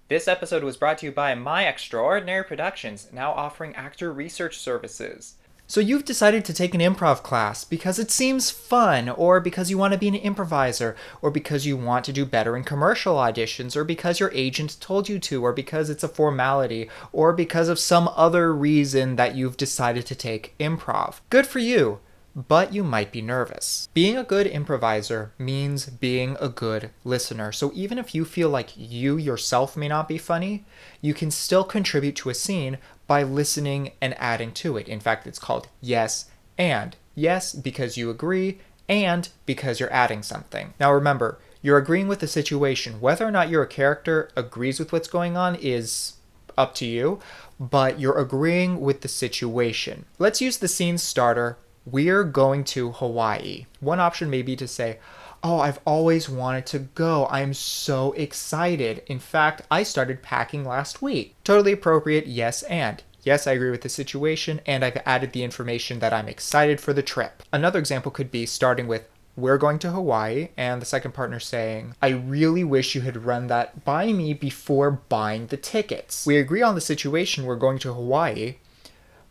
This episode was brought to you by My Extraordinary Productions, now offering actor research services. So you've decided to take an improv class because it seems fun, or because you want to be an improviser, or because you want to do better in commercial auditions, or because your agent told you to, or because it's a formality, or because of some other reason that you've decided to take improv. Good for you! But you might be nervous. Being a good improviser means being a good listener. So even if you feel like you yourself may not be funny, you can still contribute to a scene by listening and adding to it. In fact, it's called yes and. Yes, because you agree, and because you're adding something. Now remember, you're agreeing with the situation. Whether or not your character agrees with what's going on is up to you, but you're agreeing with the situation. Let's use the scene starter. We're going to Hawaii. One option may be to say, oh, I've always wanted to go. I'm so excited. In fact, I started packing last week. Totally appropriate, yes and. Yes, I agree with the situation, and I've added the information that I'm excited for the trip. Another example could be starting with, we're going to Hawaii, and the second partner saying, I really wish you had run that by me before buying the tickets. We agree on the situation, we're going to Hawaii,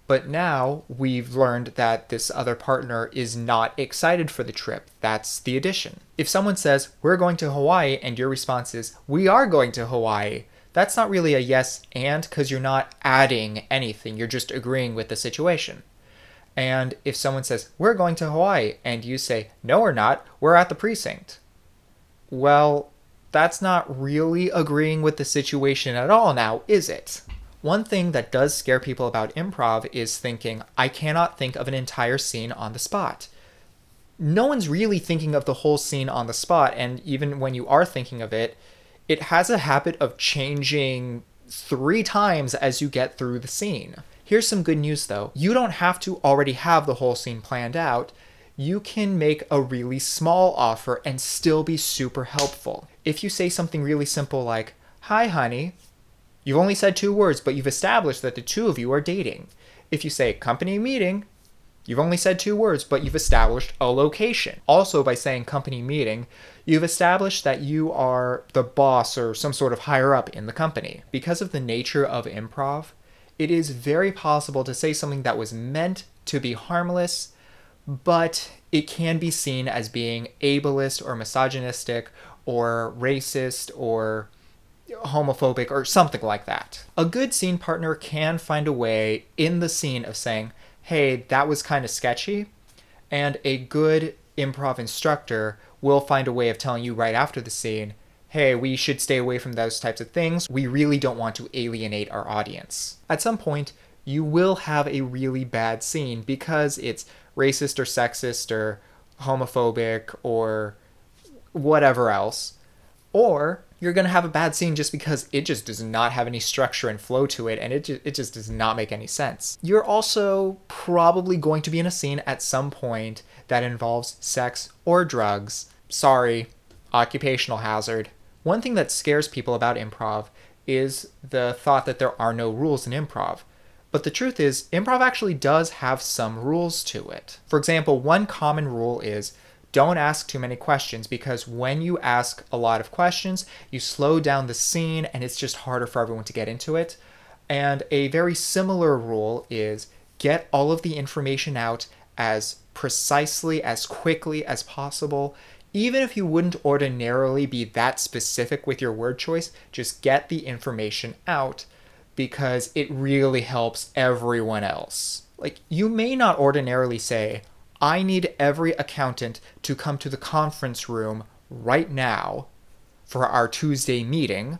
but now we've learned that this other partner is not excited for the trip. That's the addition. If someone says, we're going to Hawaii, and your response is, we are going to Hawaii, that's not really a yes and, because you're not adding anything. You're just agreeing with the situation. And if someone says, we're going to Hawaii, and you say, no, we're not, we're at the precinct. Well, that's not really agreeing with the situation at all now, is it? One thing that does scare people about improv is thinking, I cannot think of an entire scene on the spot. No one's really thinking of the whole scene on the spot, and even when you are thinking of it, it has a habit of changing 3 times as you get through the scene. Here's some good news though. You don't have to already have the whole scene planned out. You can make a really small offer and still be super helpful. If you say something really simple like, hi honey, you've only said 2 words, but you've established that the 2 of you are dating. If you say company meeting, you've only said 2 words, but you've established a location. Also, by saying company meeting, you've established that you are the boss or some sort of higher up in the company. Because of the nature of improv, it is very possible to say something that was meant to be harmless, but it can be seen as being ableist or misogynistic or racist or homophobic or something like that. A good scene partner can find a way in the scene of saying, hey, that was kind of sketchy, and a good improv instructor will find a way of telling you right after the scene, hey, we should stay away from those types of things. We really don't want to alienate our audience. At some point, you will have a really bad scene because it's racist or sexist or homophobic or whatever else. Or you're going to have a bad scene just because it just does not have any structure and flow to it, and it just does not make any sense. You're also probably going to be in a scene at some point that involves sex or drugs. Sorry, occupational hazard. One thing that scares people about improv is the thought that there are no rules in improv. But the truth is, improv actually does have some rules to it. For example, one common rule is don't ask too many questions, because when you ask a lot of questions, you slow down the scene and it's just harder for everyone to get into it. And a very similar rule is get all of the information out as precisely, as quickly as possible. Even if you wouldn't ordinarily be that specific with your word choice, just get the information out because it really helps everyone else. Like, you may not ordinarily say, I need every accountant to come to the conference room right now for our Tuesday meeting,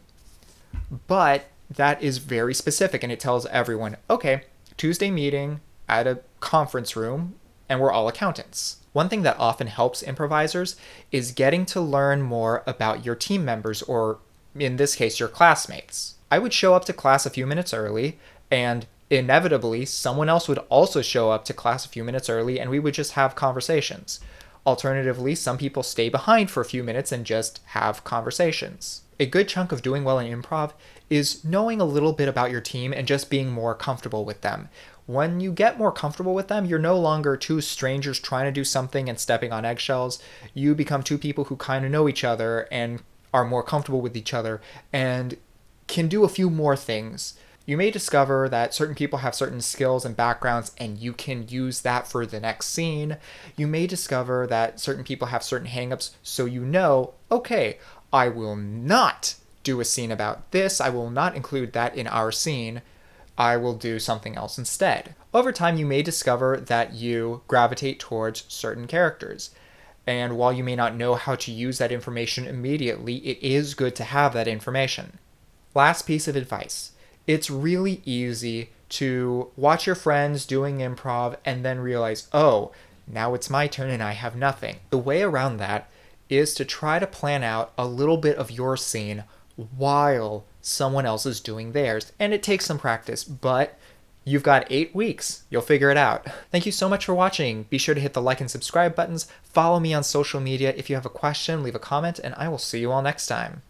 but that is very specific and it tells everyone, okay, Tuesday meeting at a conference room and we're all accountants. One thing that often helps improvisers is getting to learn more about your team members, or in this case, your classmates. I would show up to class a few minutes early, and inevitably, someone else would also show up to class a few minutes early, and we would just have conversations. Alternatively, some people stay behind for a few minutes and just have conversations. A good chunk of doing well in improv is knowing a little bit about your team and just being more comfortable with them. When you get more comfortable with them, you're no longer 2 strangers trying to do something and stepping on eggshells. You become 2 people who kind of know each other and are more comfortable with each other and can do a few more things. You may discover that certain people have certain skills and backgrounds, and you can use that for the next scene. You may discover that certain people have certain hangups, so you know, okay, I will not do a scene about this. I will not include that in our scene. I will do something else instead. Over time, you may discover that you gravitate towards certain characters. And while you may not know how to use that information immediately, it is good to have that information. Last piece of advice. It's really easy to watch your friends doing improv and then realize, oh, now it's my turn and I have nothing. The way around that is to try to plan out a little bit of your scene while someone else is doing theirs. And it takes some practice, but you've got 8 weeks. You'll figure it out. Thank you so much for watching. Be sure to hit the like and subscribe buttons. Follow me on social media. If you have a question, leave a comment, and I will see you all next time.